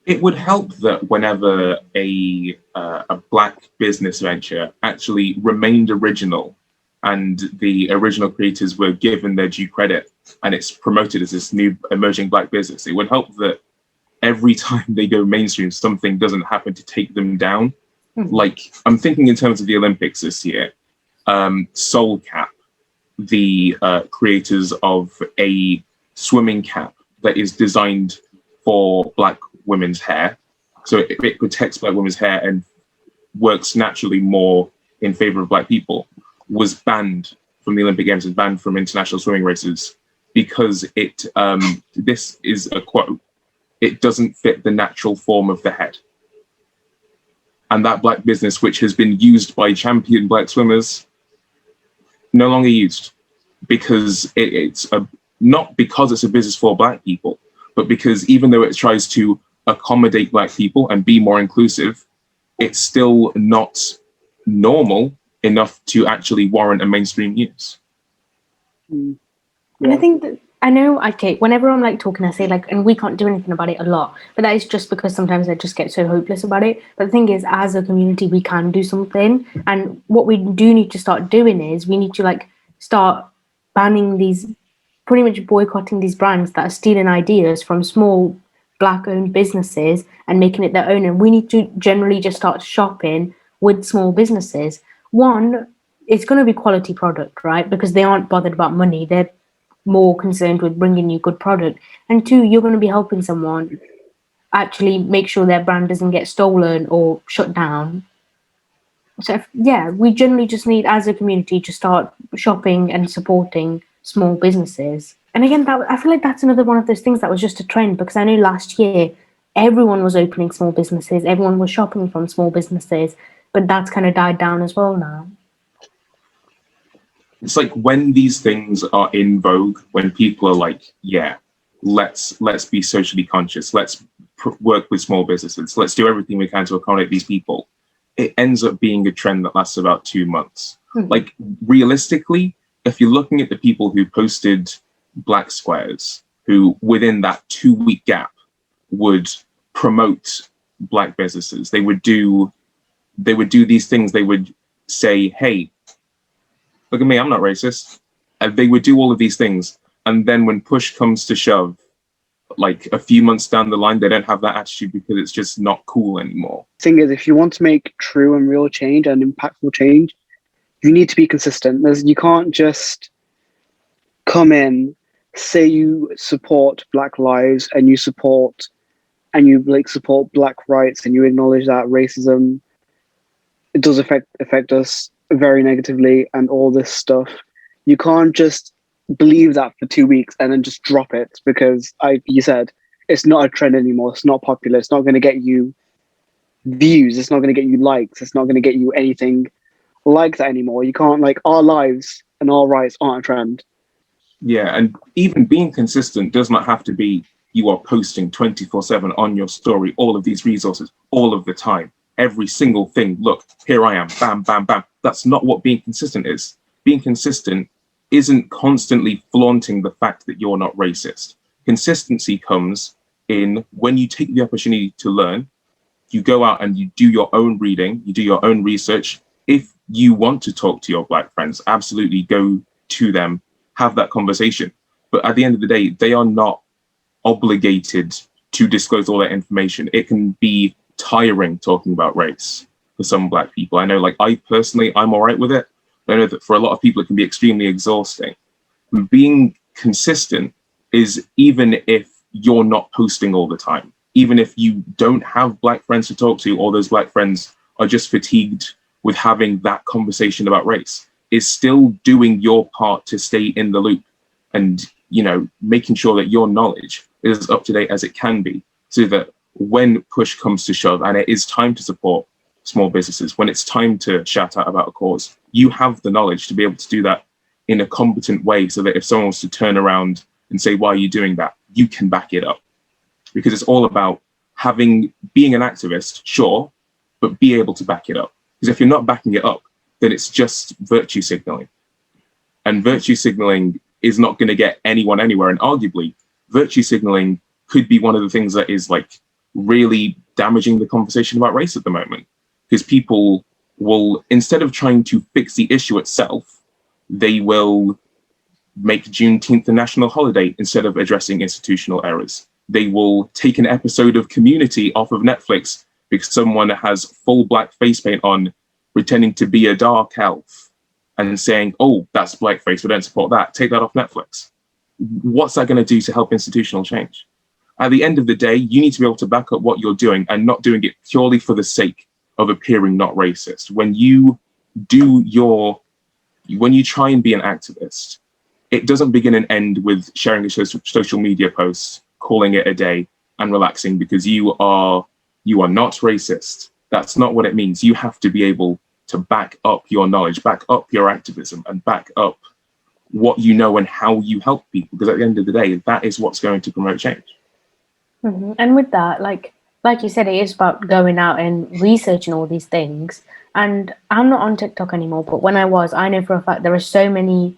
It would help that whenever a black business venture actually remained original and the original creators were given their due credit and it's promoted as this new emerging black business, it would help that every time they go mainstream, something doesn't happen to take them down. Like, I'm thinking in terms of the Olympics this year, Soul Cap, the creators of a swimming cap that is designed for black women's hair. So it protects black women's hair and works naturally more in favor of black people, was banned from the Olympic Games, was banned from international swimming races because this is a quote, it doesn't fit the natural form of the head. And that black business, which has been used by champion black swimmers, no longer used because not because it's a business for black people, but because even though it tries to accommodate black people and be more inclusive, it's still not normal enough to actually warrant a mainstream use. Yeah. And I think that, I know, okay, whenever I'm like talking, I say like, and we can't do anything about it a lot, but that is just because sometimes I just get so hopeless about it. But the thing is, as a community, we can do something. And what we do need to start doing is we need to like start banning these, pretty much boycotting these brands that are stealing ideas from small black owned businesses and making it their own. And we need to generally just start shopping with small businesses. One, it's going to be quality product, right? Because they aren't bothered about money. They're more concerned with bringing you good product. And two, you're going to be helping someone actually make sure their brand doesn't get stolen or shut down. So we generally just need, as a community, to start shopping and supporting small businesses. And again, I feel like that's another one of those things that was just a trend, because I know last year everyone was opening small businesses, everyone was shopping from small businesses, but that's kind of died down as well now. It's like when these things are in vogue, when people are like, yeah, let's be socially conscious, let's work with small businesses, let's do everything we can to accommodate these people, it ends up being a trend that lasts about 2 months. Like, realistically, if you're looking at the people who posted black squares, who within that 2-week gap would promote black businesses, they would do these things. They would say, hey, look at me, I'm not racist. And they would do all of these things. And then when push comes to shove, like a few months down the line, they don't have that attitude because it's just not cool anymore. Thing is, if you want to make true and real change and impactful change, you need to be consistent. You can't just come in, say you support Black lives and you support Black rights, and you acknowledge that racism, it does affect us very negatively and all this stuff. You can't just believe that for 2 weeks and then just drop it because, you said, it's not a trend anymore. It's not popular. It's not going to get you views. It's not going to get you likes. It's not going to get you anything like that anymore. You can't, like, our lives and our rights aren't a trend. Yeah, and even being consistent does not have to be you are posting 24/7 on your story, all of these resources, all of the time, every single thing. Look, here I am, bam, bam, bam. That's not what being consistent is. Being consistent isn't constantly flaunting the fact that you're not racist. Consistency comes in when you take the opportunity to learn, you go out and you do your own reading, you do your own research. If you want to talk to your Black friends, absolutely go to them, have that conversation. But at the end of the day, they are not obligated to disclose all that information. It can be tiring talking about race for some Black people. I know, like, I'm all right with it. I know that for a lot of people, it can be extremely exhausting. Being consistent is, even if you're not posting all the time, even if you don't have Black friends to talk to, or those Black friends are just fatigued with having that conversation about race, is still doing your part to stay in the loop and, making sure that your knowledge is as up to date as it can be, so that when push comes to shove and it is time to support small businesses, when it's time to shout out about a cause, you have the knowledge to be able to do that in a competent way, so that if someone wants to turn around and say, why are you doing that? You can back it up. Because it's all about being an activist, sure, but be able to back it up. Because if you're not backing it up, then it's just virtue signaling. And virtue signaling is not going to get anyone anywhere. And arguably, virtue signaling could be one of the things that is, like, really damaging the conversation about race at the moment, because people will, instead of trying to fix the issue itself, they will make Juneteenth a national holiday instead of addressing institutional errors. They will take an episode of Community off of Netflix because someone has full black face paint on, pretending to be a dark elf and saying, oh, that's blackface, we don't support that, take that off Netflix. What's that going to do to help institutional change? At the end of the day, you need to be able to back up what you're doing and not doing it purely for the sake of appearing not racist. When you try and be an activist, it doesn't begin and end with sharing a social media post, calling it a day and relaxing because you are not racist. That's not what it means. You have to be able to back up your knowledge, back up your activism, and back up what you know and how you help people. Because at the end of the day, that is what's going to promote change. Mm-hmm. And with that, like you said, it is about going out and researching all these things. And I'm not on TikTok anymore, but when I was, I know for a fact there are so many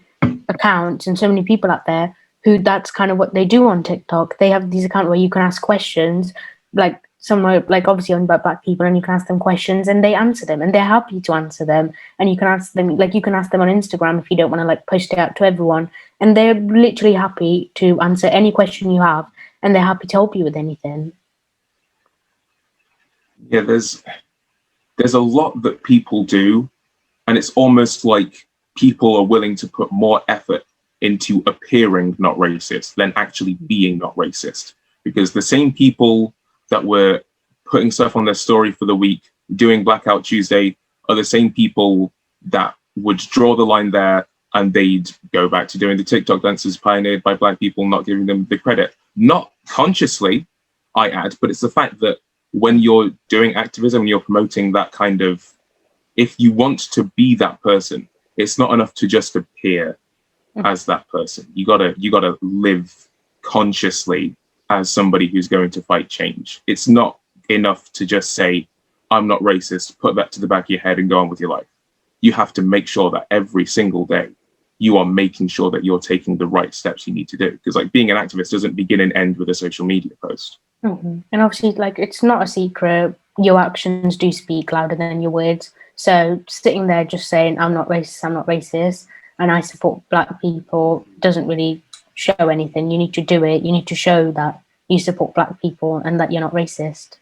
accounts and so many people out there who that's kind of what they do on TikTok. They have these accounts where you can ask questions, like somewhere, like obviously on about black people, and you can ask them questions and they answer them and they're happy to answer them. And you can ask them, like you can ask them on Instagram if you don't want to like post it out to everyone. And they're literally happy to answer any question you have, and they're happy to help you with anything. Yeah, there's a lot that people do, and it's almost like people are willing to put more effort into appearing not racist than actually being not racist. Because the same people that were putting stuff on their story for the week, doing Blackout Tuesday, are the same people that would draw the line there and they'd go back to doing the TikTok dances pioneered by black people, not giving them the credit. Not consciously, I add, but it's the fact that when you're doing activism and you're promoting that kind of, if you want to be that person, it's not enough to just appear as that person. You gotta live consciously as somebody who's going to fight change. It's not enough to just say, I'm not racist, put that to the back of your head and go on with your life. You have to make sure that every single day you are making sure that you're taking the right steps you need to do. Because like being an activist doesn't begin and end with a social media post. Mm-hmm. And obviously, like, it's not a secret. Your actions do speak louder than your words. So sitting there just saying, I'm not racist, and I support black people doesn't really show anything. You need to do it. You need to show that you support black people and that you're not racist.